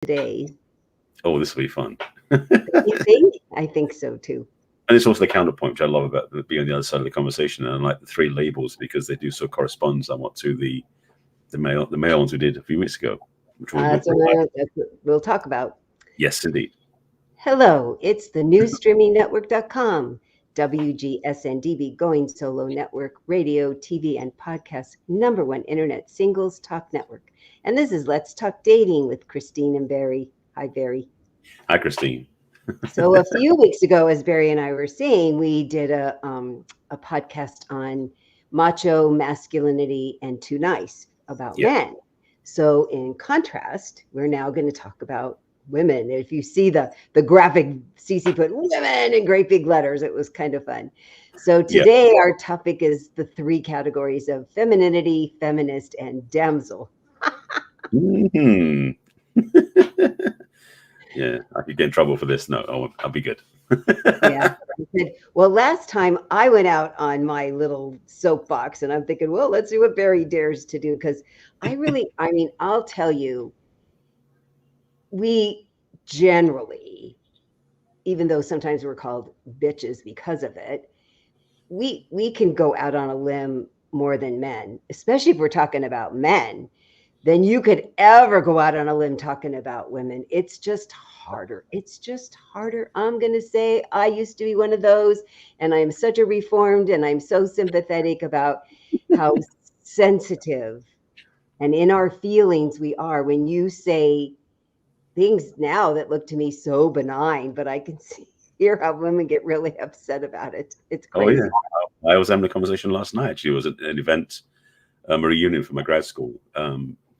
today. Oh, this will be fun. You think? I think so too. And it's also the counterpoint, which I love about being on the other side of the conversation. And I like the three labels because they do sort of correspond somewhat to the male ones we did a few weeks ago. Which That's what we'll talk about. Yes, indeed. Hello, it's the newstreamingnetwork.com, WGSN-DB, Going Solo Network, radio, TV, and podcast, #1 internet singles talk network. And this is Let's Talk Dating with Christine and Barry. Hi, Barry. Hi, Christine. So a few weeks ago, as Barry and I were saying, we did a podcast on macho masculinity and too nice about men. So in contrast, we're now going to talk about women. If you see the graphic, Cece put women in great big letters. It was kind of fun. So today our topic is the 3 categories of femininity, feminist, and damsel. Mm-hmm. Yeah, I could get in trouble for this. No, I'll be good. Yeah. Well, last time I went out on my little soapbox and I'm thinking, well, let's see what Barry dares to do. Because I'll tell you, we generally, even though sometimes we're called bitches because of it, we can go out on a limb more than men, especially if we're talking about men, than you could ever go out on a limb talking about women. It's just harder. I'm going to say I used to be one of those, and I'm such a reformed, and I'm so sympathetic about how sensitive and in our feelings we are when you say things now that look to me so benign, but I can hear how women get really upset about it. It's crazy. Oh, yeah. I was having a conversation last night. She was at an event, a reunion from my grad school.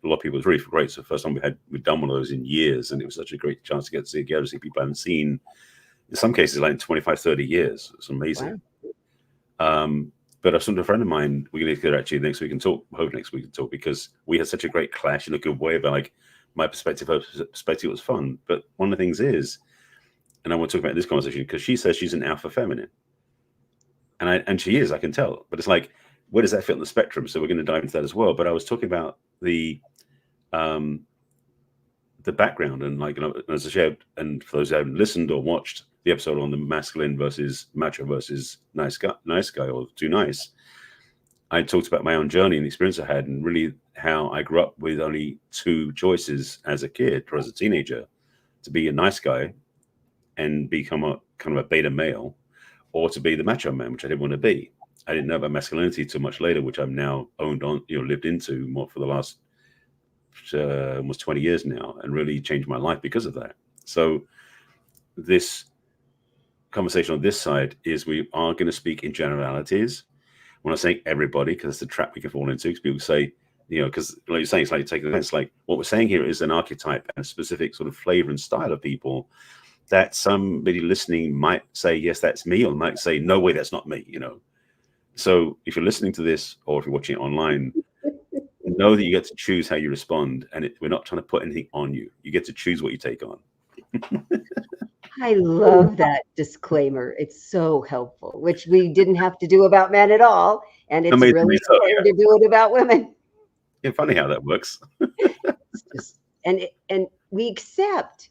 A lot of people, it was really great. It's the first time we'd done one of those in years, and it was such a great chance to get to see people I haven't seen, in some cases, like in 25, 30 years. It's amazing. Wow. But a sort of friend of mine, we're going to get actually next week and talk, hope next week and talk, because we had such a great clash in a good way, but like my perspective, her perspective was fun. But one of the things is, and I want to talk about this conversation, because she says she's an alpha feminine. And she is, I can tell. But it's like, where does that fit on the spectrum? So we're going to dive into that as well. But I was talking about the background, and like, as I shared, and for those who haven't listened or watched the episode on the masculine versus macho versus nice guy or too nice, I talked about my own journey and the experience I had, and really how I grew up with only 2 choices as a kid or as a teenager: to be a nice guy and become a kind of a beta male, or to be the macho man, which I didn't want to be. I didn't know about masculinity too much later, which I've now lived into more for the last almost 20 years now, and really changed my life because of that. So this conversation on this side is we are going to speak in generalities. When I say everybody, because it's the trap we can fall into, because people say, because like you're saying, it's like taking offense. Like what we're saying here is an archetype and a specific sort of flavor and style of people that somebody listening might say, yes, that's me, or might say, no way, that's not me, So if you're listening to this, or if you're watching it online, know that you get to choose how you respond, and we're not trying to put anything on you. You get to choose what you take on. I love that disclaimer. It's so helpful, which we didn't have to do about men at all, and it's really important to do it about women. Yeah, funny how that works. and we accept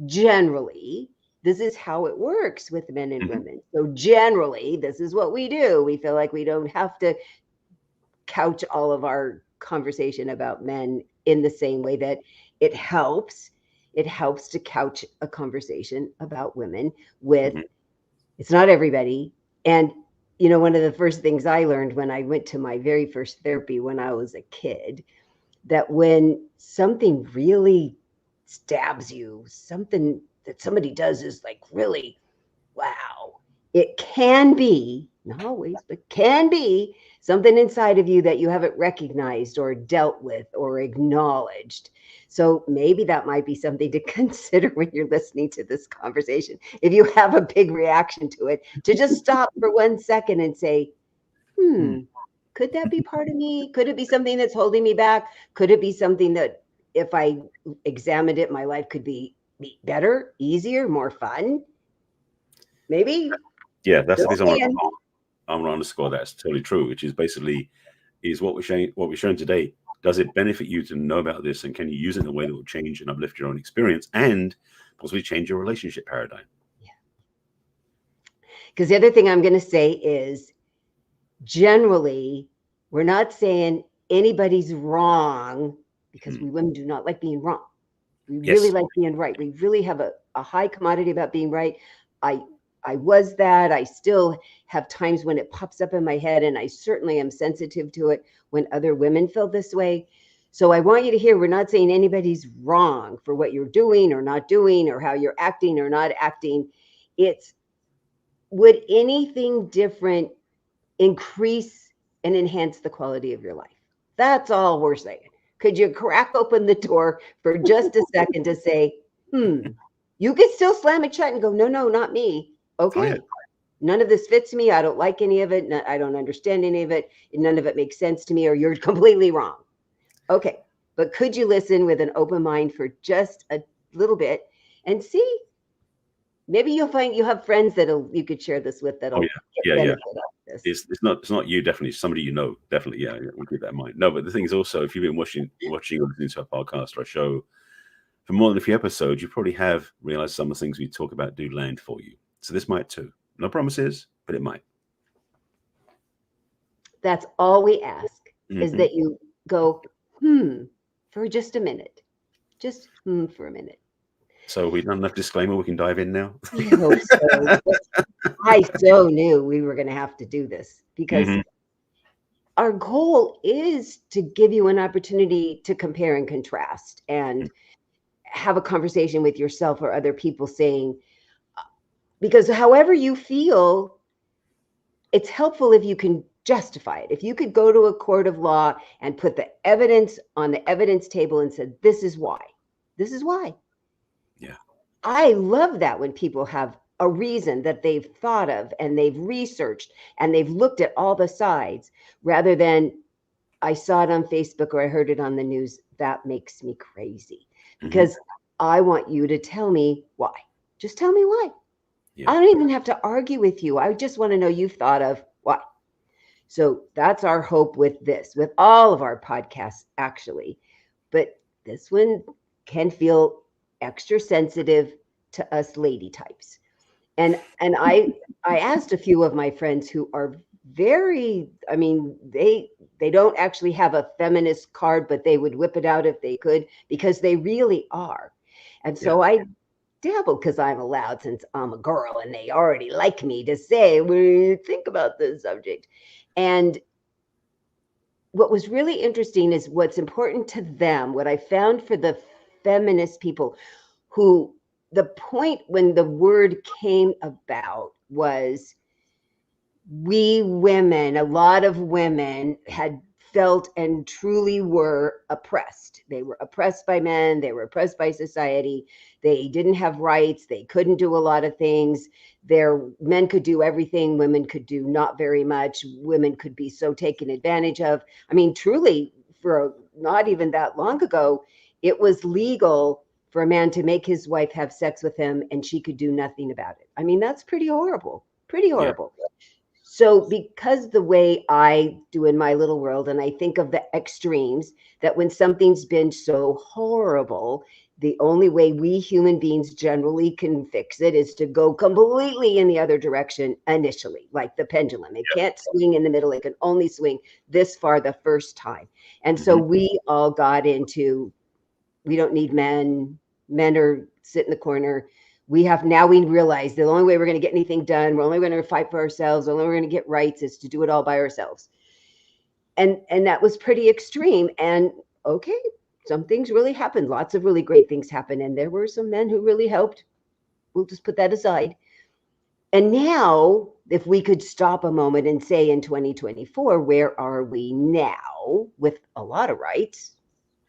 generally this is how it works with men and women. So generally, this is what we do. We feel like we don't have to couch all of our conversation about men in the same way that it helps to couch a conversation about women with it's not everybody. And one of the first things I learned when I went to my very first therapy when I was a kid, that when something really stabs you, something that somebody does is like really wow, it can be, not always, but can be something inside of you that you haven't recognized or dealt with or acknowledged. So maybe that might be something to consider when you're listening to this conversation. If you have a big reaction to it, to just stop for 1 second and say, could that be part of me? Could it be something that's holding me back? Could it be something that if I examined it, my life could be better, easier, more fun? Maybe. Yeah, that's the thing I want to underscore. That's totally true, which is basically what we're showing today Does it benefit you to know about this? And can you use it in a way that will change and uplift your own experience and possibly change your relationship paradigm? Yeah. Because the other thing I'm going to say is, generally, we're not saying anybody's wrong, because we women do not like being wrong. We really like being right. We really have a high commodity about being right. I was that. I still have times when it pops up in my head, and I certainly am sensitive to it when other women feel this way. So I want you to hear, we're not saying anybody's wrong for what you're doing or not doing or how you're acting or not acting. It's, would anything different increase and enhance the quality of your life? That's all we're saying. Could you crack open the door for just a second to say, you could still slam it shut and go, no, not me. Okay. None of this fits me. I don't like any of it. I don't understand any of it. None of it makes sense to me, or you're completely wrong. Okay. But could you listen with an open mind for just a little bit and see? Maybe you'll find you have friends you could share this with that'll get benefit out of this. It's not you, definitely somebody you know, definitely. Yeah, we'll keep that in mind. No, but the thing is also, if you've been watching or listening to our podcast or a show for more than a few episodes, you probably have realized some of the things we talk about do land for you. So this might too. No promises, but it might. That's all we ask, is that you go, for just a minute. Just for a minute. So we've done enough disclaimer. We can dive in now. I hope so. I so knew we were going to have to do this, because our goal is to give you an opportunity to compare and contrast and have a conversation with yourself or other people, saying, because however you feel, it's helpful if you can justify it. If you could go to a court of law and put the evidence on the evidence table and said, this is why. This is why. Yeah. I love that when people have a reason that they've thought of and they've researched and they've looked at all the sides, rather than, I saw it on Facebook or I heard it on the news. That makes me crazy, because I want you to tell me why. Just tell me why. I don't even have to argue with you. I just want to know you've thought of why. So that's our hope with this, with all of our podcasts, actually. But this one can feel extra sensitive to us lady types. And I asked a few of my friends who are very, I mean, they don't actually have a feminist card, but they would whip it out if they could, because they really are. And so I dabbled, because I'm allowed, since I'm a girl, and they already like me to say, what do you think about this subject? And what was really interesting is what's important to them. What I found for the feminist people, who the point when the word came about was, we women, a lot of women had felt and truly were oppressed. They were oppressed by men. They were oppressed by society. They didn't have rights. They couldn't do a lot of things. Men could do everything. Women could do not very much. Women could be so taken advantage of. I mean, truly, for not even that long ago, it was legal for a man to make his wife have sex with him, and she could do nothing about it. I mean, that's pretty horrible. Pretty horrible. Yeah. So because the way I do in my little world, and I think of the extremes, that when something's been so horrible, the only way we human beings generally can fix it is to go completely in the other direction initially, like the pendulum. It can't swing in the middle. It can only swing this far the first time. And so we all got into, we don't need men. Men are sit in the corner. We realize the only way we're going to get anything done, we're only going to fight for ourselves, the only way we're going to get rights is to do it all by ourselves. And that was pretty extreme. And okay, some things really happened. Lots of really great things happened. And there were some men who really helped. We'll just put that aside. And now, if we could stop a moment and say, in 2024, where are we now with a lot of rights?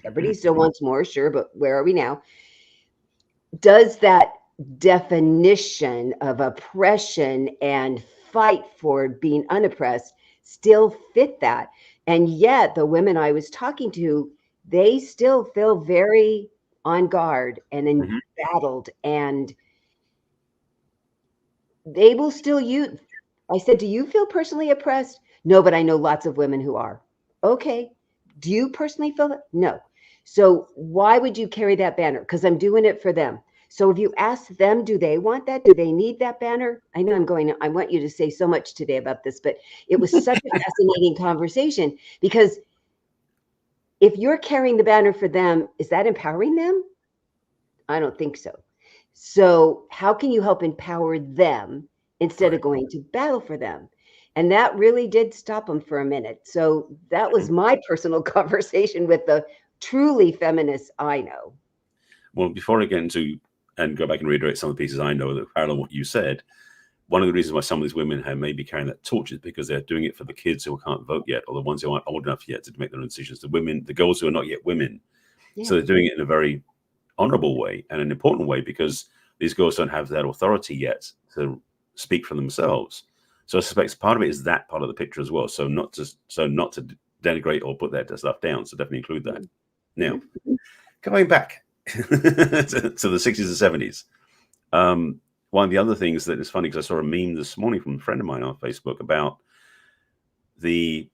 Everybody still wants more, sure, but where are we now? Does that definition of oppression and fight for being unoppressed still fit that? And yet the women I was talking to, they still feel very on guard and embattled, and they will still use. I said, do you feel personally oppressed? No, but I know lots of women who are. Okay, Do you personally feel that? No. So why would you carry that banner? Because I'm doing it for them. So if you ask them, do they want that? Do they need that banner? I know I want you to say so much today about this, but it was such a fascinating conversation, because if you're carrying the banner for them, is that empowering them? I don't think so. So how can you help empower them instead of going to battle for them? And that really did stop them for a minute. So that was my personal conversation with the truly feminists I know. Well, before I get into and go back and reiterate some of the pieces I know that parallel what you said, one of the reasons why some of these women have maybe carrying that torch is because they're doing it for the kids who can't vote yet, or the ones who aren't old enough yet to make their own decisions. The women, the girls who are not yet women. Yeah. So they're doing it in a very honorable way and an important way, because these girls don't have that authority yet to speak for themselves. So I suspect part of it is that part of the picture as well. So not to denigrate or put that stuff down. So definitely include that. Now, going back to the 60s and 70s. One of the other things that is funny, because I saw a meme this morning from a friend of mine on Facebook about there's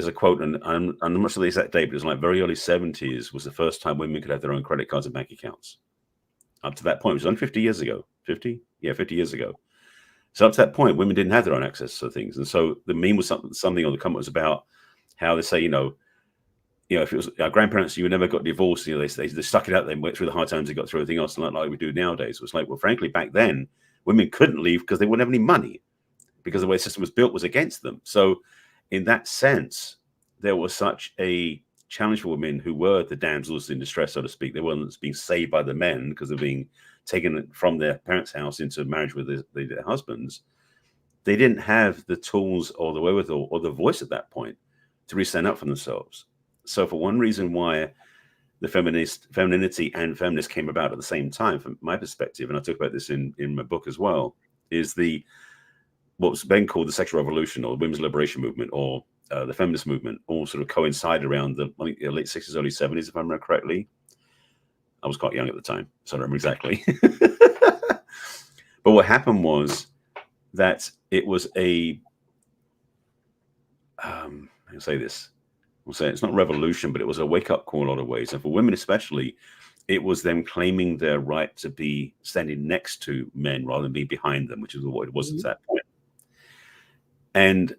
a quote, and I'm not sure the exact date, but it was like very early 70s was the first time women could have their own credit cards and bank accounts. Up to that point, it was only 50 years ago. 50? Yeah, 50 years ago. So up to that point, women didn't have their own access to things. And so the meme was something on the comment was about how they say, if it was our grandparents, you never got divorced, they stuck it out, they went through the hard times, they got through everything else, like we do nowadays. It was like, well, frankly, back then, women couldn't leave because they wouldn't have any money, because the way the system was built was against them. So in that sense, there was such a challenge for women who were the damsels in distress, so to speak. They weren't being saved by the men because they're being taken from their parents' house into marriage with their husbands. They didn't have the tools or the wherewithal or the voice at that point to really stand up for themselves. So for one reason why the femininity and feminist came about at the same time, from my perspective, and I talk about this in my book as well, is what's been called the sexual revolution or the women's liberation movement or the feminist movement, all sort of coincide around the late 60s, early 70s, if I remember correctly. I was quite young at the time, so I don't remember exactly. But what happened was that it was I'll say this. We'll say it's not revolution, but it was a wake-up call in a lot of ways. And for women especially, it was them claiming their right to be standing next to men rather than being behind them, which is what it was at that point. And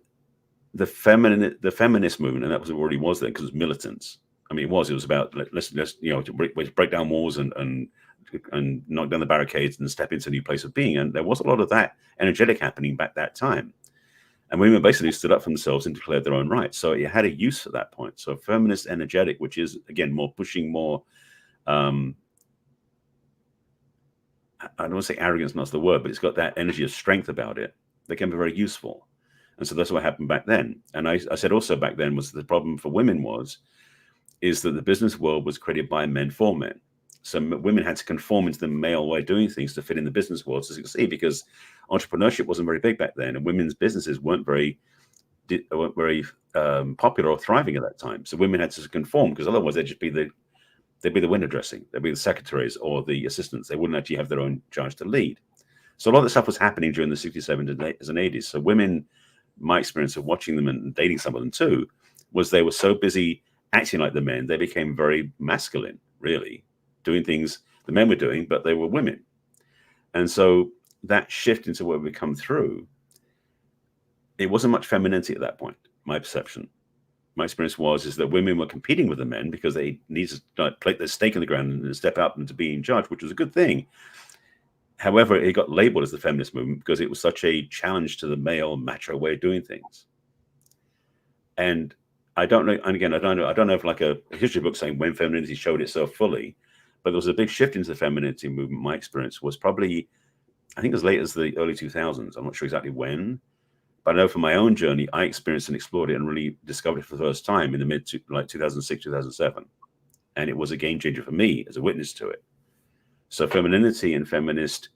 the feminist movement, and that was already was then because it was militants. I mean, it was about let's to break down walls and knock down the barricades and step into a new place of being. And there was a lot of that energetic happening back that time. And women basically stood up for themselves and declared their own rights. So it had a use at that point. So feminist energetic, which is, again, more pushing more, I don't want to say arrogance, not the word, but it's got that energy of strength about it that can be very useful. And so that's what happened back then. And I said also back then was the problem for women is that the business world was created by men for men. So women had to conform into the male way of doing things to fit in the business world to succeed, because entrepreneurship wasn't very big back then, and women's businesses weren't very popular or thriving at that time. So women had to conform, because otherwise they'd be the window dressing, they'd be the secretaries or the assistants. They wouldn't actually have their own charge to lead. So a lot of the stuff was happening during the 60s, 70s, and 80s. So women, my experience of watching them and dating some of them too, was they were so busy acting like the men, they became very masculine, really, doing things the men were doing, but they were women. And so that shift into where we come through, it wasn't much femininity at that point, my perception. My experience is that women were competing with the men because they needed to plate their stake in the ground and step up and to be in charge, which was a good thing. However, it got labeled as the feminist movement because it was such a challenge to the male macho way of doing things. And I don't know, and again, I don't know if like a history book saying when femininity showed itself fully, but there was a big shift into the femininity movement. My experience was probably, I think as late as the early 2000s. I'm not sure exactly when, but I know from my own journey, I experienced and explored it and really discovered it for the first time in the 2006, 2007. And it was a game changer for me as a witness to it. So femininity and feminist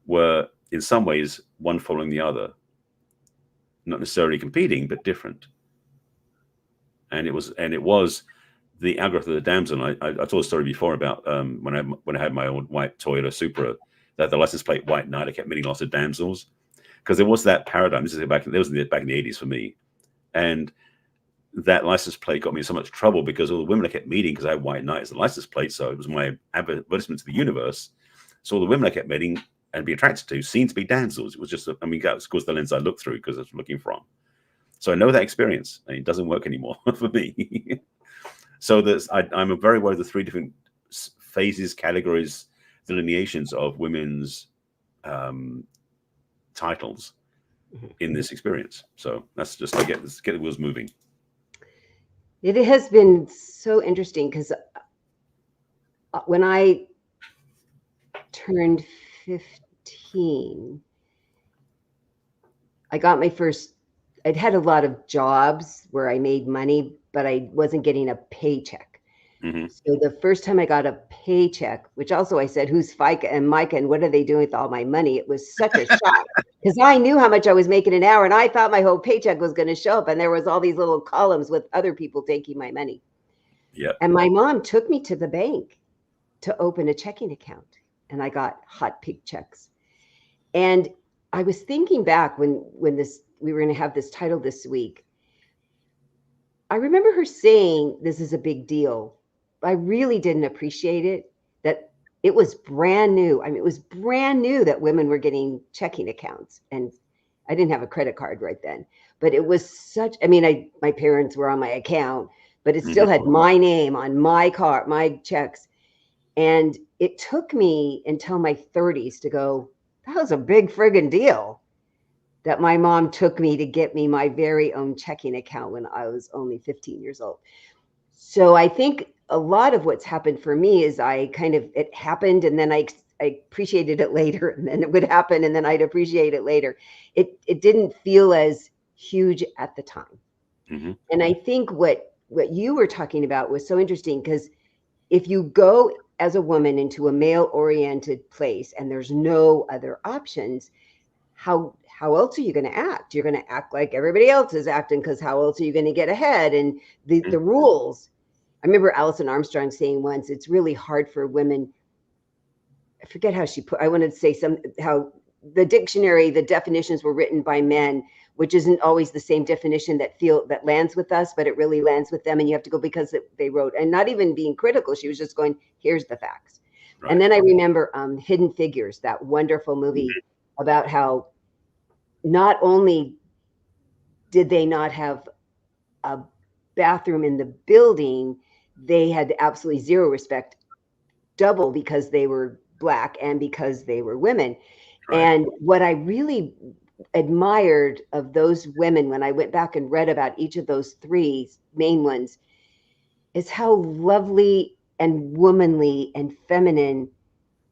were in some ways one following the other, not necessarily competing, but different. And it was the algorithm of the Damsel. I told a story before about when I had my old white Toyota Supra, that the license plate white knight, I kept meeting lots of damsels, because there was that paradigm. This is back in the 80s for me, and that license plate got me in so much trouble because all the women I kept meeting, because I had white knight as the license plate, so it was my advertisement to the universe. So all the women I kept meeting and be attracted to seemed to be damsels. It was just, I mean, that was, of course, the lens I looked through because I was looking from. So I know that experience, and it doesn't work anymore for me. So I'm very aware of the three different phases, categories, delineations of women's titles in this experience. So that's just to get the wheels moving. It has been so interesting because when I turned 15, I got my first, I'd had a lot of jobs where I made money, but I wasn't getting a paycheck. So the first time I got a paycheck, which also I said, who's FICA and Micah and what are they doing with all my money? It was such a shock because I knew how much I was making an hour and I thought my whole paycheck was going to show up. And there was all these little columns with other people taking my money. Yeah. And my mom took me to the bank to open a checking account and I got hot pig checks. And I was thinking back when we were going to have this title this week. I remember her saying, this is a big deal. I really didn't appreciate it, that it was brand new. I mean, it was brand new that women were getting checking accounts. And I didn't have a credit card right then, but it was such, I mean, my parents were on my account, but it still had my name on my card, my checks. And it took me until my 30s to go, that was a big friggin' deal that my mom took me to get me my very own checking account when I was only 15 years old. So I think a lot of what's happened for me is it happened and then I appreciated it later, and then it would happen and then I'd appreciate it later. It didn't feel as huge at the time. And I think what you were talking about was so interesting, because if you go as a woman into a male-oriented place and there's no other options, how else are you going to act? You're going to act like everybody else is acting, because how else are you going to get ahead? And the rules. I remember Alison Armstrong saying once, it's really hard for women. I forget how she put, I wanted to say how the dictionary, the definitions were written by men, which isn't always the same definition that lands with us, but it really lands with them. And you have to go because they wrote, and not even being critical. She was just going, here's the facts. Right. And then I remember Hidden Figures, that wonderful movie about how not only did they not have a bathroom in the building, they had absolutely zero respect, double because they were Black and because they were women. Right. And what I really admired of those women when I went back and read about each of those three main ones is how lovely and womanly and feminine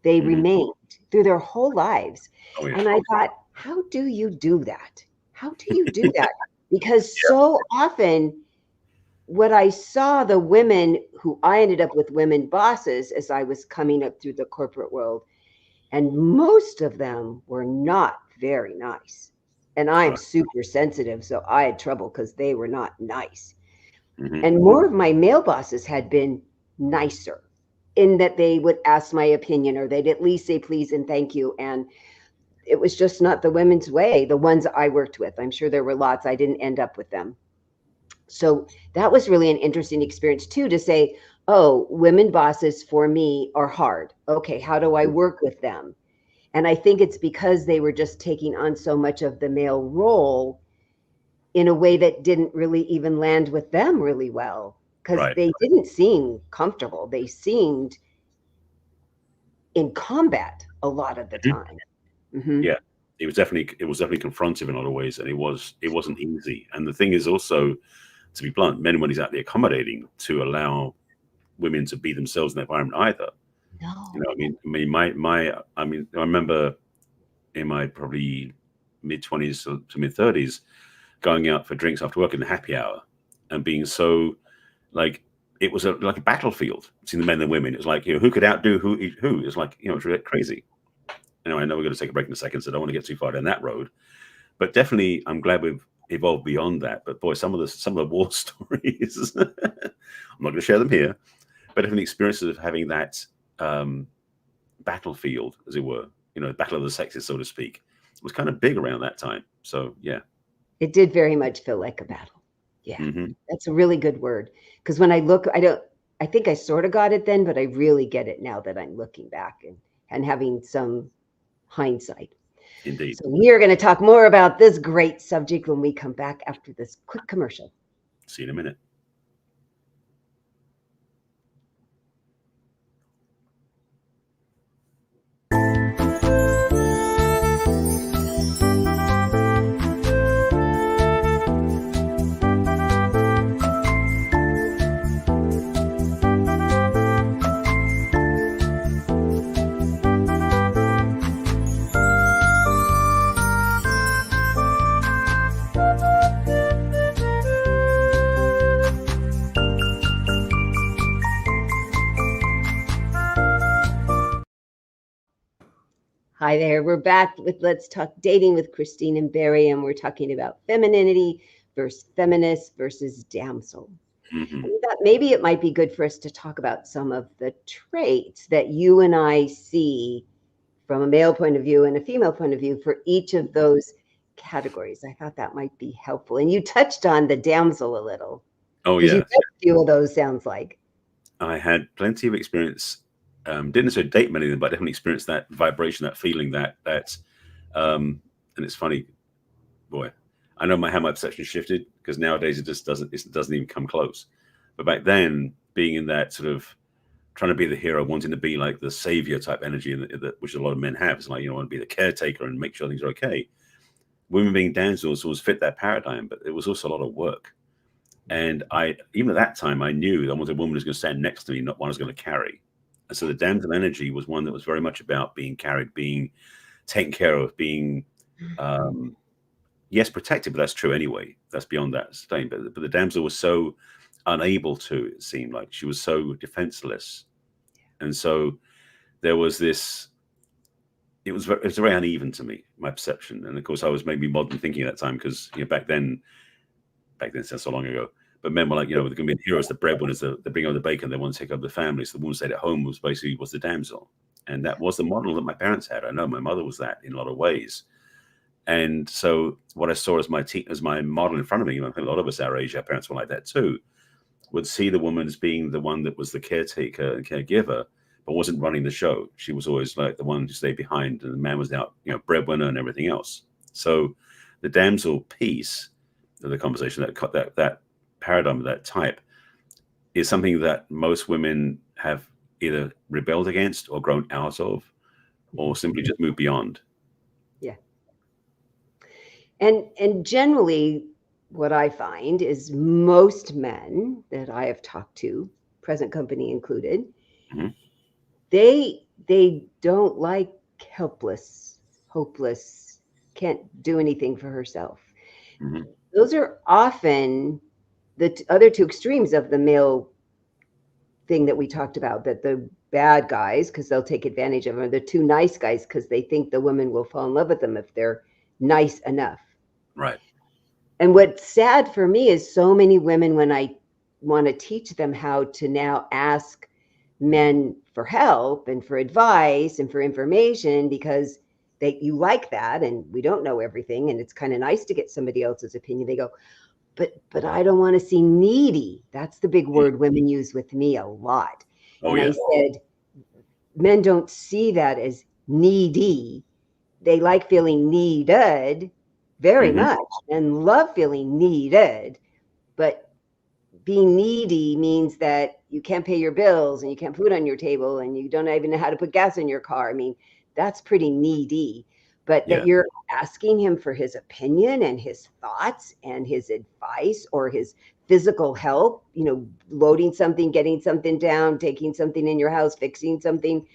they remained through their whole lives. Oh, yeah. And I thought, how do you do that? How do you do that? Because so often what I saw, the women who I ended up with, women bosses, as I was coming up through the corporate world, and most of them were not very nice. And I'm super sensitive, so I had trouble because they were not nice. And more of my male bosses had been nicer, in that they would ask my opinion, or they'd at least say please and thank you. And it was just not the women's way, the ones I worked with. I'm sure there were lots, I didn't end up with them. So that was really an interesting experience too, to say, oh, women bosses for me are hard. Okay, how do I work with them? And I think it's because they were just taking on so much of the male role in a way that didn't really even land with them really well, because they didn't seem comfortable. They seemed in combat a lot of the time. Yeah, it was definitely confrontive in a lot of ways, and it wasn't easy. And the thing is also, to be blunt, men, when he's out there accommodating to allow women to be themselves in the environment either. No. You know, I remember in my probably mid-20s to mid-30s going out for drinks after work in the happy hour and being so, like, it was like a battlefield between the men and women. It was like, you know, who could outdo who? It's like, you know, it's really crazy. Anyway, I know we're going to take a break in a second, so I don't want to get too far down that road. But definitely, I'm glad we've evolved beyond that. But boy, some of the war stories, I'm not going to share them here, but definitely experiences of having that battlefield, as it were, you know, battle of the sexes, so to speak, was kind of big around that time. So yeah, it did very much feel like a battle. Yeah, that's a really good word. Because when I look, I think I sort of got it then, but I really get it now that I'm looking back and having some hindsight. Indeed. So we are going to talk more about this great subject when we come back after this quick commercial. See you in a minute. Hi there. We're back with Let's Talk Dating with Christine and Barry, and we're talking about femininity versus feminist versus damsel. I thought maybe it might be good for us to talk about some of the traits that you and I see from a male point of view and a female point of view for each of those categories. I thought that might be helpful. And you touched on the damsel a little. Oh, yeah. yeah. You read a few of those, sounds like. I had plenty of experience. Didn't necessarily date many of them, but I definitely experienced that vibration, that feeling, that and it's funny, boy, I know how my perception shifted, because nowadays it doesn't even come close. But back then, being in that sort of trying to be the hero, wanting to be like the savior type energy, which a lot of men have, it's like, want to be the caretaker and make sure things are okay. Women being damsels always fit that paradigm, but it was also a lot of work. And even at that time, I knew that I wanted a woman who's going to stand next to me, not one who's going to carry. And so the damsel energy was one that was very much about being carried, being taken care of, being, yes, protected, but that's true anyway. That's beyond that stain. But the damsel was so unable to, it seemed like. She was so defenseless. And so there was this, it was very uneven to me, my perception. And of course, I was maybe modern thinking at that time, because back then it's so long ago. But men were like, they're going to be heroes, the breadwinners, they bring over the bacon, they want to take over the family. So the woman stayed at home was the damsel. And that was the model that my parents had. I know my mother was that in a lot of ways. And so what I saw as my model in front of me, I think a lot of us our age, our parents were like that too, would see the woman as being the one that was the caretaker and caregiver, but wasn't running the show. She was always like the one who stayed behind, and the man was out, breadwinner and everything else. So the damsel piece of the conversation, that paradigm of that type, is something that most women have either rebelled against or grown out of, or simply just moved beyond. Yeah. And generally, what I find is most men that I have talked to, present company included, they don't like helpless, hopeless, can't do anything for herself. Those are often the other two extremes of the male thing that we talked about, that the bad guys, because they'll take advantage of them, are the two nice guys because they think the women will fall in love with them if they're nice enough. Right. And what's sad for me is so many women, when I want to teach them how to now ask men for help and for advice and for information, because you like that, and we don't know everything, and it's kind of nice to get somebody else's opinion. They go, but I don't want to seem needy. That's the big word women use with me a lot. Oh, and yeah. I said, men don't see that as needy. They like feeling needed very much and love feeling needed. But being needy means that you can't pay your bills and you can't put food on your table and you don't even know how to put gas in your car. I mean, that's pretty needy. But that you're asking him for his opinion and his thoughts and his advice or his physical help, loading something, getting something down, taking something in your house, fixing something.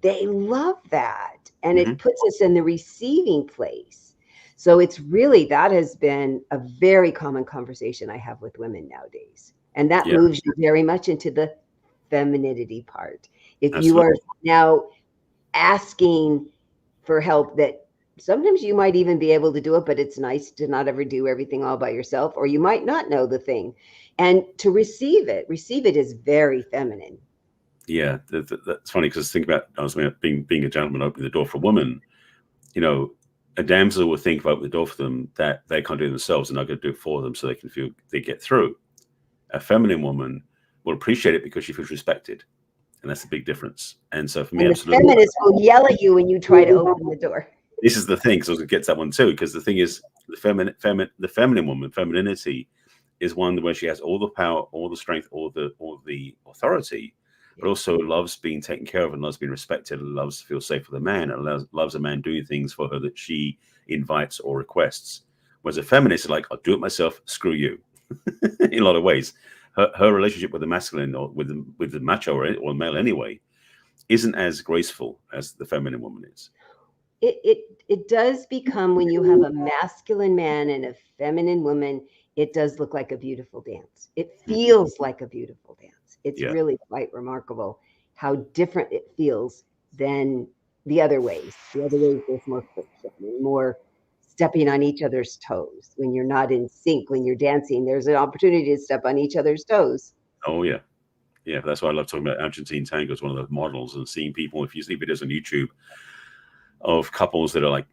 They love that. And it puts us in the receiving place. So it's really, that has been a very common conversation I have with women nowadays. And that moves you very much into the femininity part. If you are now asking for help, that sometimes you might even be able to do it, but it's nice to not ever do everything all by yourself, or you might not know the thing. And to receive it is very feminine. Yeah, that's funny, because think about, I was being a gentleman opening the door for a woman, a damsel will think if I open the door for them that they can't do it themselves and I'm going to do it for them so they can feel they get through. A feminine woman will appreciate it because she feels respected. And that's the big difference. And so for me, And the absolutely. feminists will yell at you when you try to open the door. This is the thing, because it gets that one too, because the thing is the feminine woman, femininity, is one where she has all the power, all the strength, all the authority, but also loves being taken care of and loves being respected and loves to feel safe with a man and loves a man doing things for her that she invites or requests. Whereas a feminist is like, I'll do it myself, screw you. In a lot of ways. Her relationship with the masculine or with the macho or male anyway isn't as graceful as the feminine woman is. It does become, when you have a masculine man and a feminine woman, it does look like a beautiful dance. It feels like a beautiful dance. It's really quite remarkable how different it feels than the other ways. The other ways, there's more friction, more stepping on each other's toes. When you're not in sync, when you're dancing, there's an opportunity to step on each other's toes. Oh, yeah. Yeah, that's why I love talking about Argentine tango as one of those models and seeing people, if you see videos on YouTube of couples that are like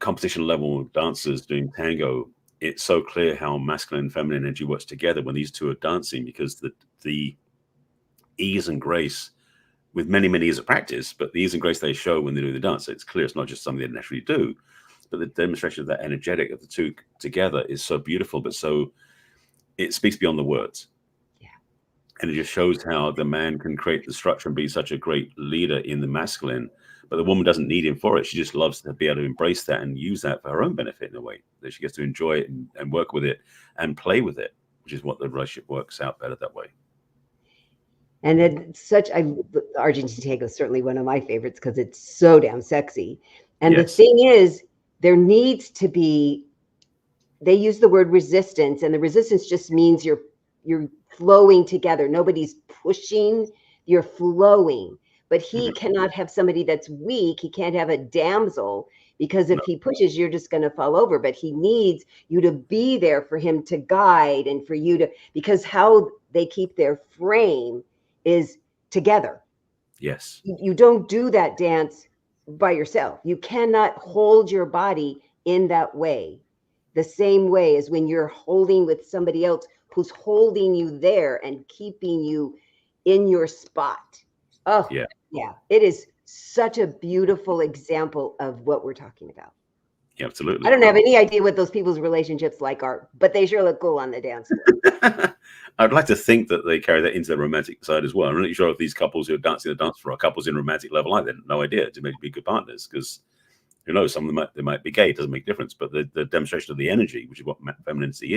competition level dancers doing tango, it's so clear how masculine and feminine energy works together when these two are dancing, because the ease and grace with many years of practice, but the ease and grace they show when they do the dance, it's clear it's not just something they naturally do, but the demonstration of that energetic of the two together is so beautiful, but so it speaks beyond the words. Yeah. And it just shows how the man can create the structure and be such a great leader in the masculine, but the woman doesn't need him for it. She just loves to be able to embrace that and use that for her own benefit in a way that she gets to enjoy it and work with it and play with it, which is what the relationship works out better that way. And it's Argentine tango is certainly one of my favorites because it's so damn sexy. And the thing is, there needs to be, they use the word resistance, and the resistance just means you're flowing together. Nobody's pushing, you're flowing. But he cannot have somebody that's weak. He can't have a damsel, because if he pushes, you're just going to fall over. But he needs you to be there for him to guide and for you to, because how they keep their frame is together. Yes. You don't do that dance by yourself. You cannot hold your body in that way, the same way as when you're holding with somebody else who's holding you there and keeping you in your spot. Oh, yeah. It is such a beautiful example of what we're talking about. Yeah, absolutely. I don't have any idea what those people's relationships like are, but they sure look cool on the dance floor. I'd like to think that they carry that into the romantic side as well. I'm not really sure if these couples who are dancing the dance floor are couples in romantic level either. No idea, to be good partners, because who knows, some of them they might be gay, it doesn't make a difference. But the demonstration of the energy, which is what femininity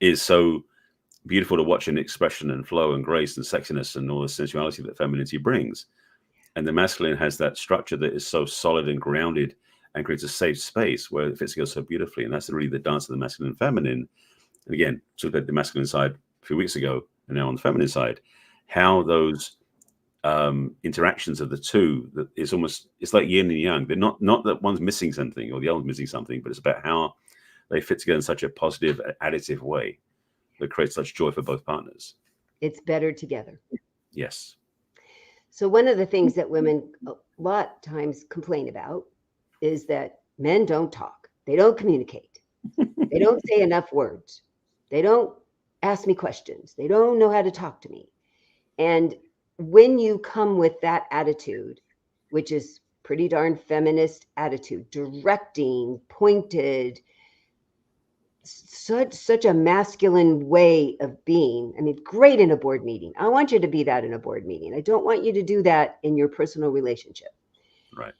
is so beautiful to watch in expression and flow and grace and sexiness and all the sensuality that femininity brings. And the masculine has that structure that is so solid and grounded and creates a safe space where it fits together so beautifully. And that's really the dance of the masculine and feminine. And again, talked about the masculine side a few weeks ago, and now on the feminine side, how those interactions of the two, that it's like yin and yang. They're not that one's missing something or the other's missing something, but it's about how they fit together in such a positive, additive way that creates such joy for both partners. It's better together. Yes. So one of the things that women a lot of times complain about is that men don't talk. They don't communicate. They don't say enough words. They don't ask me questions. They don't know how to talk to me. And when you come with that attitude, which is pretty darn feminist attitude, directing, pointed, such a masculine way of being. I mean, great in a board meeting. I want you to be that in a board meeting. I don't want you to do that in your personal relationship. Right.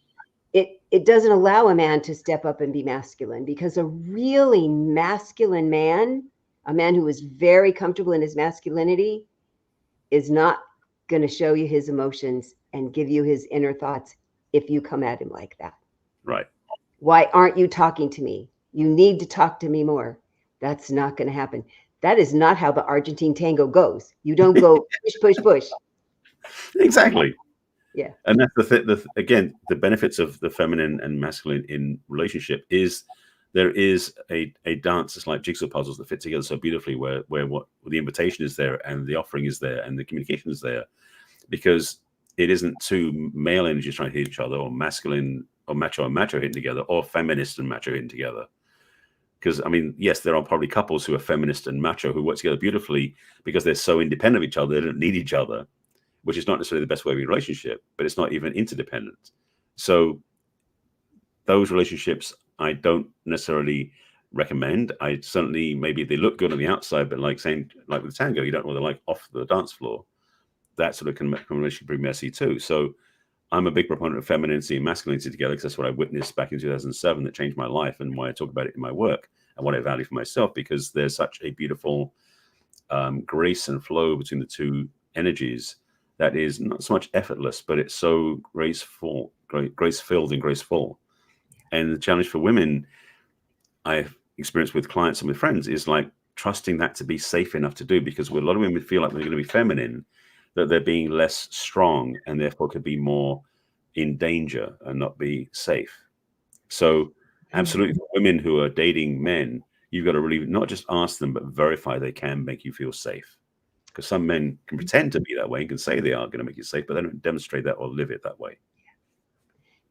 It doesn't allow a man to step up and be masculine, because a really masculine man, a man who is very comfortable in his masculinity, is not going to show you his emotions and give you his inner thoughts if you come at him like that. Right. Why aren't you talking to me? You need to talk to me more. That's not going to happen. That is not how the Argentine tango goes. You don't go push, push, push. Exactly. Yeah. And that's again, the benefits of the feminine and masculine in relationship is there is a dance. It's like jigsaw puzzles that fit together so beautifully, where what the invitation is there and the offering is there and the communication is there, because it isn't two male energies trying to hit each other, or masculine or macho and macho hitting together, or feminist and macho hitting together. Because, I mean, yes, there are probably couples who are feminist and macho who work together beautifully because they're so independent of each other, they don't need each other, which is not necessarily the best way of a relationship, but it's not even interdependent. So those relationships I don't necessarily recommend. I certainly, maybe they look good on the outside, but like saying, like with tango, you don't know what they're like off the dance floor. That sort of can make a relationship pretty messy too. So I'm a big proponent of femininity and masculinity together, because that's what I witnessed back in 2007 that changed my life, and why I talk about it in my work and what I value for myself, because there's such a beautiful grace and flow between the two energies that is not so much effortless, but it's so graceful, grace-filled and graceful. And the challenge for women I've experienced with clients and with friends is like trusting that to be safe enough to do, because a lot of women feel like they're going to be feminine, that they're being less strong and therefore could be more in danger and not be safe. So absolutely, for women who are dating men, you've got to really not just ask them, but verify they can make you feel safe. Because some men can pretend to be that way and can say they are going to make you safe, but they don't demonstrate that or live it that way.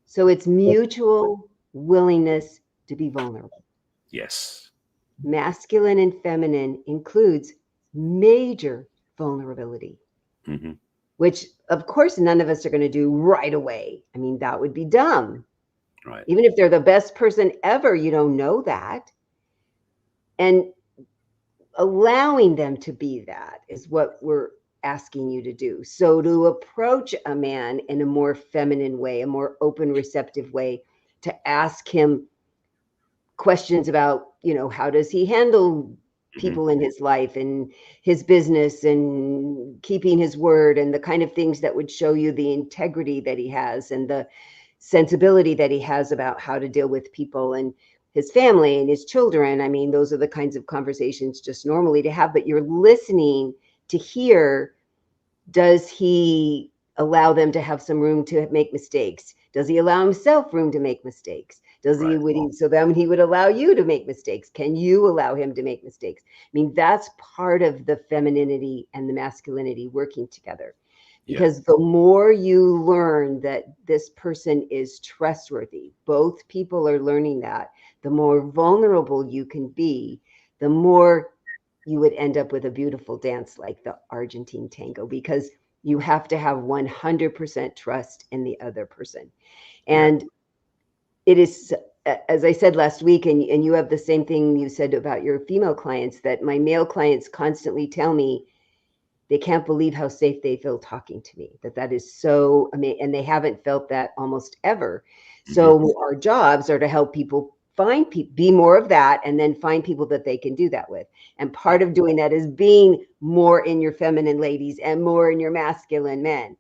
So it's mutual willingness to be vulnerable. Yes. Masculine and feminine includes major vulnerability, which of course none of us are going to do right away. I mean, that would be dumb. Right. Even if they're the best person ever, you don't know that. And allowing them to be that is what we're asking you to do. So to approach a man in a more feminine way, a more open, receptive way, to ask him questions about, you know, how does he handle people in his life and his business and keeping his word, and the kind of things that would show you the integrity that he has and the sensibility that he has about how to deal with people and his family and his children. I mean, those are the kinds of conversations just normally to have, but you're listening to hear, does he allow them to have some room to make mistakes? Does he allow himself room to make mistakes? Does he, so then he would allow you to make mistakes. Can you allow him to make mistakes? I mean, that's part of the femininity and the masculinity working together. Because the more you learn that this person is trustworthy, both people are learning that, the more vulnerable you can be, the more you would end up with a beautiful dance like the Argentine tango, because you have to have 100% trust in the other person. And it is, as I said last week, and you have the same thing you said about your female clients, that my male clients constantly tell me they can't believe how safe they feel talking to me, that is so amazing. And they haven't felt that almost ever. So our jobs are to help people find people, be more of that, and then find people that they can do that with. And part of doing that is being more in your feminine ladies and more in your masculine men,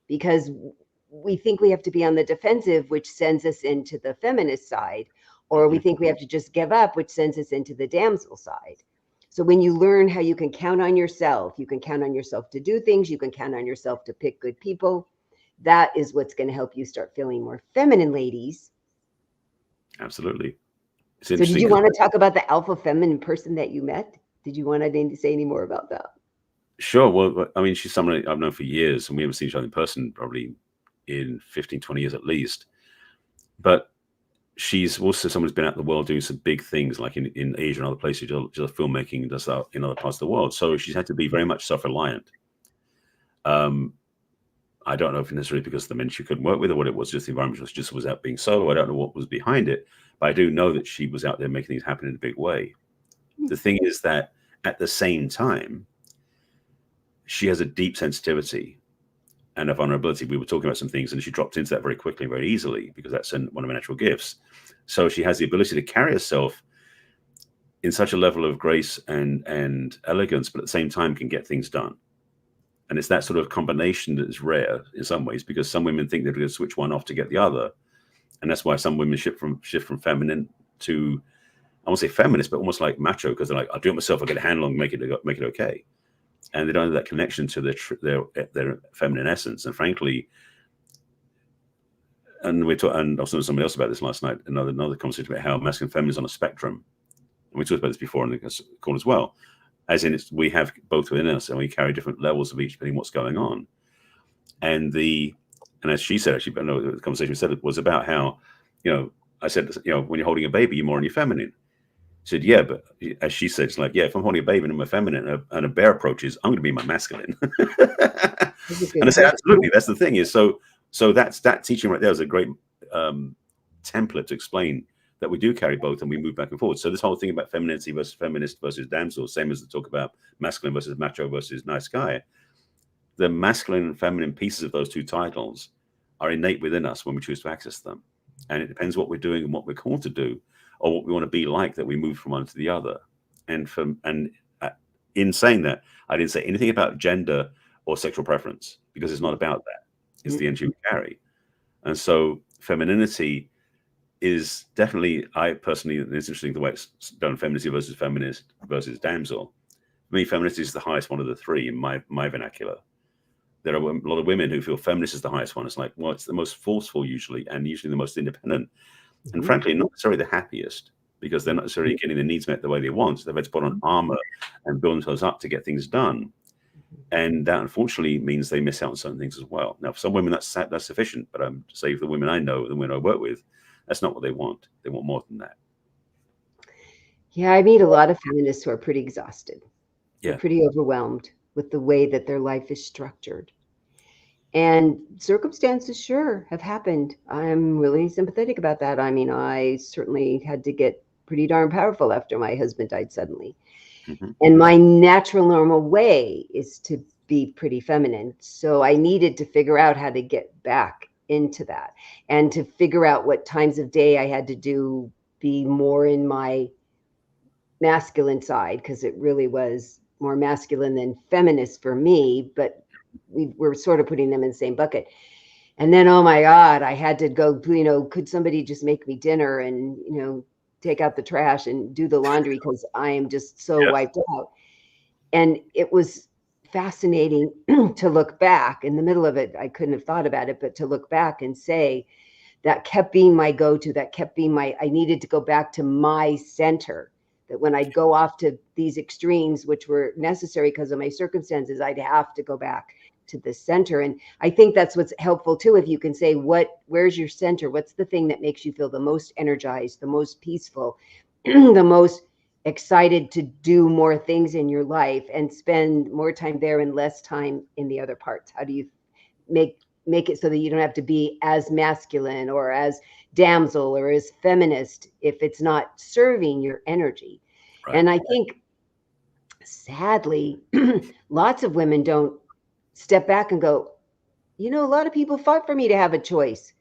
because we think we have to be on the defensive, which sends us into the feminist side, or we think we have to just give up, which sends us into the damsel side. So when you learn how you can count on yourself, you can count on yourself to do things, you can count on yourself to pick good people, that is what's going to help you start feeling more feminine, ladies. Absolutely. So did you want to talk about the alpha feminine person that you met? Did you want to say any more about that? Sure. Well, I mean, she's someone I've known for years, and we haven't seen each other in person probably in 15, 20 years at least. But she's also someone who's been out in the world doing some big things, like in Asia and other places, just filmmaking and does that in other parts of the world. So she's had to be very much self-reliant. I don't know if necessarily because the men she couldn't work with, or what it was, just the environment was out being solo. I don't know what was behind it, but I do know that she was out there making things happen in a big way. The thing is that at the same time, she has a deep sensitivity and a vulnerability. We were talking about some things, and she dropped into that very quickly and very easily, because that's one of her natural gifts. So she has the ability to carry herself in such a level of grace and elegance, but at the same time can get things done. And it's that sort of combination that is rare in some ways, because some women think they're going to switch one off to get the other. And that's why some women shift from feminine to, I won't say feminist, but almost like macho, because they're like, I'll do it myself, I'll get a handle and make it okay. And they don't have that connection to their feminine essence. And frankly, and I was talking to somebody else about this last night, another conversation about how masculine and feminine is on a spectrum. And we talked about this before on the call as well. As in, we have both within us, and we carry different levels of each, depending on what's going on. And the And as she said, actually, I know the conversation we said it was about how, I said, when you're holding a baby, you're more on your feminine. She said, yeah, but as she said, it's like, yeah, if I'm holding a baby and I'm a feminine and a bear approaches, I'm going to be my masculine. And I said, absolutely. That's the thing is, so that teaching right there is a great template to explain that we do carry both and we move back and forth. So this whole thing about femininity versus feminist versus damsel, same as the talk about masculine versus macho versus nice guy. The masculine and feminine pieces of those two titles are innate within us when we choose to access them. And it depends what we're doing and what we're called to do, or what we want to be like, that we move from one to the other. And in saying that, I didn't say anything about gender or sexual preference, because it's not about that. It's the energy we carry. And so femininity is definitely, I personally, it's interesting the way it's done, femininity versus feminist versus damsel. For me, femininity is the highest one of the three in my vernacular. There are a lot of women who feel feminist is the highest one. It's like, well, it's the most forceful usually, and usually the most independent. And frankly, not necessarily the happiest, because they're not necessarily getting their needs met the way they want. They've had to put on armor and build themselves up to get things done. And that unfortunately means they miss out on certain things as well. Now, for some women, that's sufficient. But I'm say for the women I know, the women I work with, that's not what they want. They want more than that. Yeah, I meet a lot of feminists who are pretty exhausted. Yeah. They're pretty overwhelmed with the way that their life is structured. And circumstances sure have happened. I'm really sympathetic about that. I mean, I certainly had to get pretty darn powerful after my husband died suddenly. And my natural normal way is to be pretty feminine. So I needed to figure out how to get back into that, and to figure out what times of day I had to be more in my masculine side, because it really was more masculine than feminist for me, but we were sort of putting them in the same bucket. And then, oh my God, I had to go, could somebody just make me dinner and, take out the trash and do the laundry, because I am just so wiped out. And it was fascinating to look back in the middle of it. I couldn't have thought about it, but to look back and say that kept being my go-to, that kept being I needed to go back to my center, that when I'd go off to these extremes, which were necessary because of my circumstances, I'd have to go back to the center. And I think that's what's helpful too. If you can say, where's your center? What's the thing that makes you feel the most energized, the most peaceful, the most excited to do more things in your life and spend more time there and less time in the other parts? How do you make it so that you don't have to be as masculine or as damsel or as feminist if it's not serving your energy? Right. And I think sadly, lots of women don't step back and go, a lot of people fought for me to have a choice.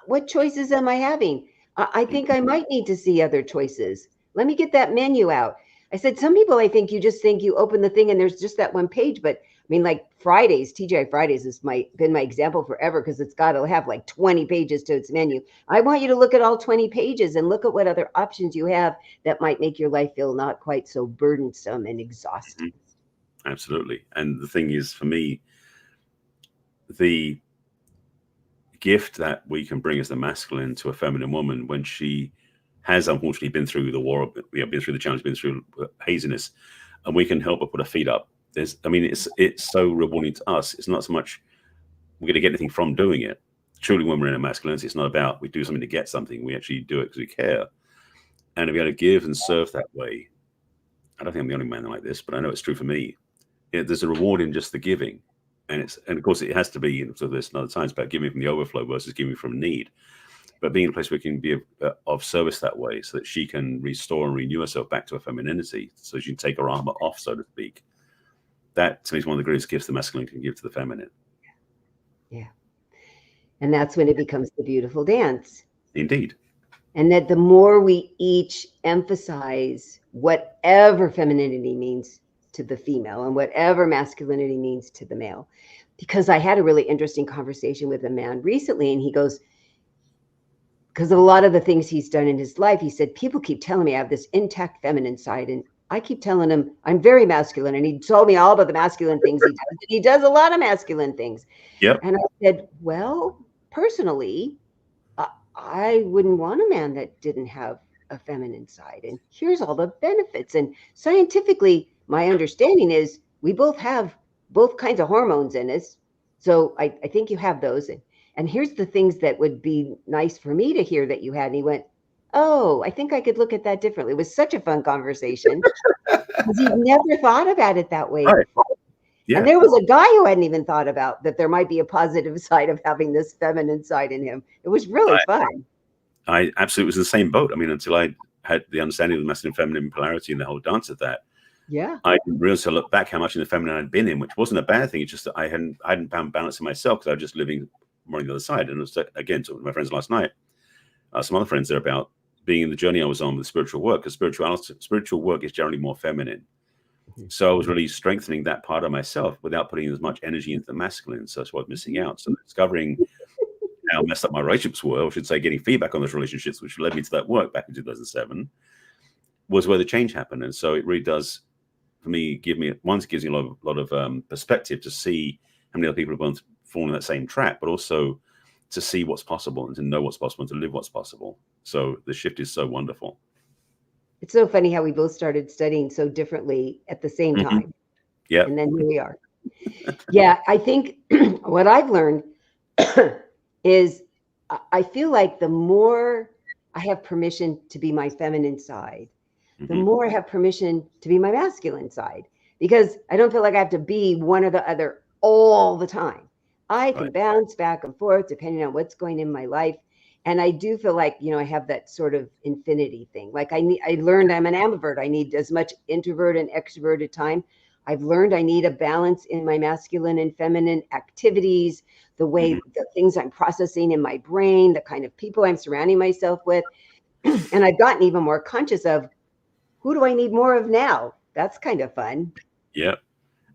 What choices am I having? I think I might need to see other choices. Let me get that menu out. I said, some people, I think you just think you open the thing and there's just that one page. But I mean, like Fridays, TGI Fridays has been my example forever, because it's got to have like 20 pages to its menu. I want you to look at all 20 pages and look at what other options you have that might make your life feel not quite so burdensome and exhausting. Absolutely. And the thing is, for me, the gift that we can bring as the masculine to a feminine woman, when she has unfortunately been through the war, been through the challenge, been through haziness, and we can help her put her feet up. It's so rewarding to us. It's not so much we're going to get anything from doing it. Truly, when we're in a masculinity, it's not about we do something to get something. We actually do it because we care. And to be able to give and serve that way, I don't think I'm the only man like this, but I know it's true for me. There's a reward in just the giving. And of course it has to be, so there's another time, it's about giving from the overflow versus giving from need. But being in a place where we can be of service that way, so that she can restore and renew herself back to her femininity, so she can take her armor off, so to speak. That to me is one of the greatest gifts the masculine can give to the feminine. Yeah. And that's when it becomes the beautiful dance. Indeed. And that the more we each emphasize whatever femininity means to the female and whatever masculinity means to the male. Because I had a really interesting conversation with a man recently, and he goes, because of a lot of the things he's done in his life, he said, people keep telling me I have this intact feminine side, and I keep telling him I'm very masculine. And he told me all about the masculine things he does. And he does a lot of masculine things. Yep. And I said, well, personally, I wouldn't want a man that didn't have a feminine side. And here's all the benefits. And scientifically, my understanding is we both have both kinds of hormones in us. So I think you have those. And here's the things that would be nice for me to hear that you had. And he went, oh, I think I could look at that differently. It was such a fun conversation because he'd never thought about it that way Right. before. Yeah. And there was a guy who hadn't even thought about that there might be a positive side of having this feminine side in him. It was really fun. I absolutely was in the same boat. I mean, until I had the understanding of the masculine and feminine polarity and the whole dance of that, yeah, I didn't realize to look back how much in the feminine I'd been in, which wasn't a bad thing. It's just that I hadn't found balance in myself because I was just living more on the other side. And it was, again, talking to my friends last night, some other friends there about being in the journey I was on with spiritual work, because spiritual work is generally more feminine. So I was really strengthening that part of myself without putting as much energy into the masculine. So that's what I was missing out. So discovering how messed up my relationships were, or I should say getting feedback on those relationships, which led me to that work back in 2007, was where the change happened. And so it really does, for me, gives me a lot of perspective to see how many other people have fallen in that same trap, but also to see what's possible and to know what's possible and to live what's possible. So the shift is so wonderful. It's so funny how we both started studying so differently at the same time. Yeah. And then here we are. Yeah, I think what I've learned is I feel like the more I have permission to be my feminine side, the more I have permission to be my masculine side, because I don't feel like I have to be one or the other all the time. I can bounce back and forth depending on what's going in my life. And I do feel like, I have that sort of infinity thing. Like I learned I'm an ambivert. I need as much introvert and extroverted time. I've learned I need a balance in my masculine and feminine activities, the way the things I'm processing in my brain, the kind of people I'm surrounding myself with. And I've gotten even more conscious of who do I need more of now? That's kind of fun. Yeah.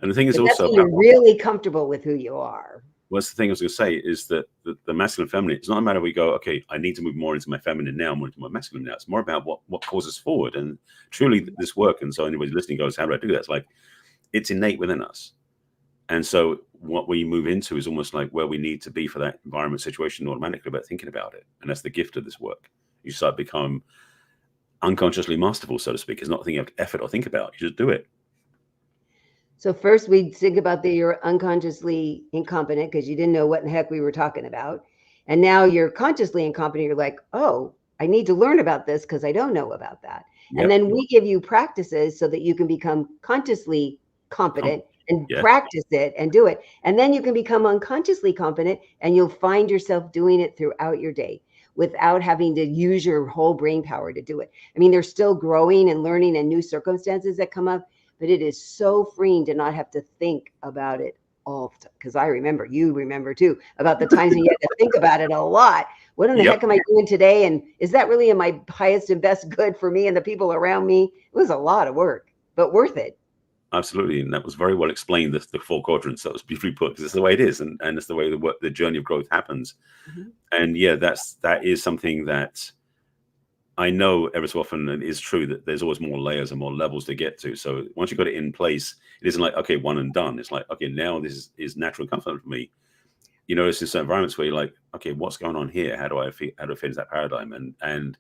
And the thing is, but also, you're really comfortable with who you are. What's the thing I was going to say is that the masculine and feminine, it's not a matter we go, okay, I need to move more into my feminine now, more into my masculine now. It's more about what causes forward. And truly this work. And so anybody listening goes, how do I do that? It's like, it's innate within us. And so what we move into is almost like where we need to be for that environment situation automatically about thinking about it. And that's the gift of this work. You start to become unconsciously masterful, so to speak. It's not a thing you have to effort or think about. You just do it. So first we think about that you're unconsciously incompetent because you didn't know what in the heck we were talking about. And now you're consciously incompetent. You're like, oh, I need to learn about this because I don't know about that. Yep. And then we give you practices so that you can become consciously competent and practice it and do it. And then you can become unconsciously competent and you'll find yourself doing it throughout your day without having to use your whole brain power to do it. I mean, there's still growing and learning and new circumstances that come up, but it is so freeing to not have to think about it all the time. Because I remember, you remember too, about the times when you had to think about it a lot. What in the heck am I doing today? And is that really in my highest and best good for me and the people around me? It was a lot of work, but worth it. Absolutely. And that was very well explained, the four quadrants. That was beautifully put, because it's the way it is. And it's the way the journey of growth happens. And yeah, that is something that I know ever so often it is true that there's always more layers and more levels to get to. So once you've got it in place, it isn't like, okay, one and done. It's like, okay, now this is natural comfort for me. You know, it's just environments where you're like, okay, what's going on here? How do I fit into that paradigm? And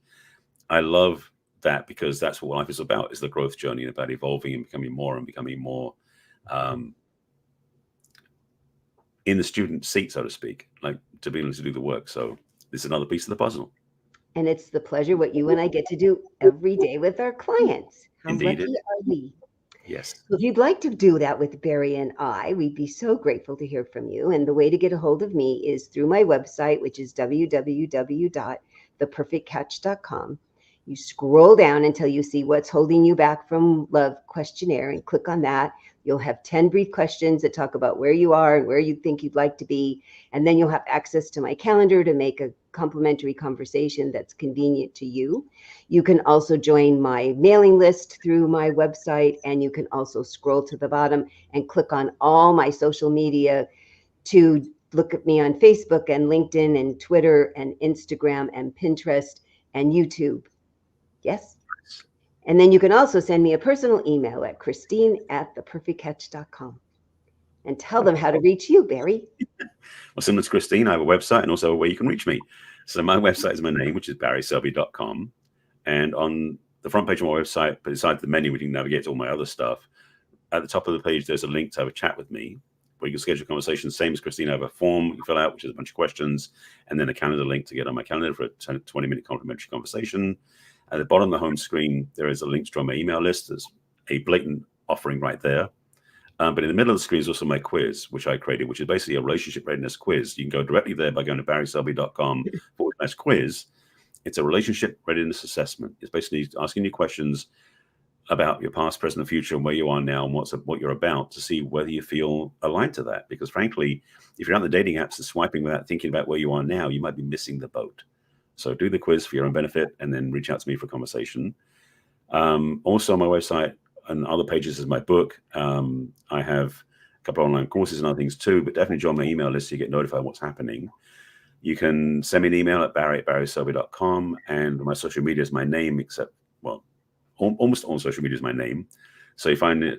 I love that, because that's what life is about, is the growth journey, about evolving and becoming more in the student seat, so to speak, like to be able to do the work. So this is another piece of the puzzle. And it's the pleasure what you and I get to do every day with our clients. How Indeed. lucky are we? Yes. So if you'd like to do that with Barry and I, we'd be so grateful to hear from you. And the way to get a hold of me is through my website, which is www.theperfectcatch.com. You scroll down until you see what's holding you back from love questionnaire and click on that. You'll have 10 brief questions that talk about where you are and where you think you'd like to be. And then you'll have access to my calendar to make a complimentary conversation that's convenient to you. You can also join my mailing list through my website, and you can also scroll to the bottom and click on all my social media to look at me on Facebook and LinkedIn and Twitter and Instagram and Pinterest and YouTube. Yes. And then you can also send me a personal email at Christine@theperfectcatch.com and tell them how to reach you, Barry. Well, similar to Christine, I have a website and also a way you can reach me. So my website is my name, which is barryselby.com. And on the front page of my website, besides the menu, we can navigate to all my other stuff. At the top of the page, there's a link to have a chat with me. where you can schedule a conversation, same as Christina. I have a form you fill out, which is a bunch of questions, and then a calendar link to get on my calendar for a 20-minute complimentary conversation. At the bottom of the home screen, there is a link to join my email list. There's a blatant offering right there. But in the middle of the screen is also my quiz, which I created, which is basically a relationship readiness quiz. You can go directly there by going to barryselby.com/quiz. It's a relationship readiness assessment. It's basically asking you questions about your past, present, and future, and where you are now, and what you're about, to see whether you feel aligned to that. Because frankly, if you're on the dating apps and swiping without thinking about where you are now, you might be missing the boat. So do the quiz for your own benefit, and then reach out to me for a conversation. Also on my website and other pages is my book. I have a couple of online courses and other things too, but definitely join my email list so you get notified what's happening. You can send me an email at barry@barryselby.com, and my social media is my name, except, well, almost all social media is my name. So you find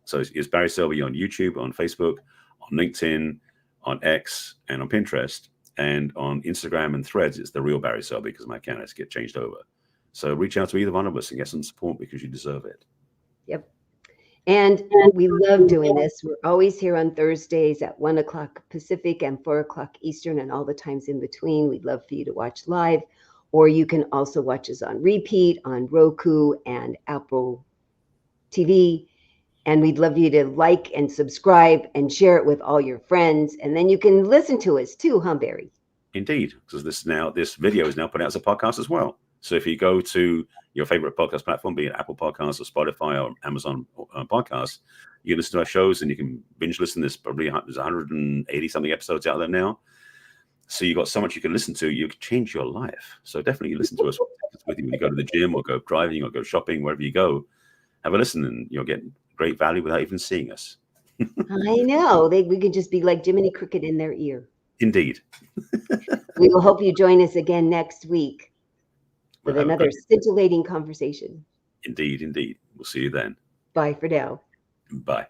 so it's Barry Selby on YouTube, on Facebook, on LinkedIn, on X, and on Pinterest. And on Instagram and Threads, it's the real Barry Selby, because my account has to get changed over. So reach out to either one of us and get some support, because you deserve it. Yep. And we love doing this. We're always here on Thursdays at 1 o'clock Pacific and 4 o'clock Eastern, and all the times in between. We'd love for you to watch live, or you can also watch us on repeat on Roku and Apple TV. And we'd love you to like and subscribe and share it with all your friends. And then you can listen to us too, huh, Barry? Indeed, because this video is now put out as a podcast as well. So if you go to your favorite podcast platform, be it Apple Podcasts or Spotify or Amazon Podcasts, you can listen to our shows and you can binge listen. There's 180 something episodes out there now. So you got so much you can listen to. You can change your life. So definitely listen to us with you when you go to the gym or go driving or go shopping, wherever you go. Have a listen, and you'll get great value without even seeing us. I know. We could just be like Jiminy Cricket in their ear. Indeed. We will hope you join us again next week with another scintillating conversation. Indeed, indeed. We'll see you then. Bye for now. Bye.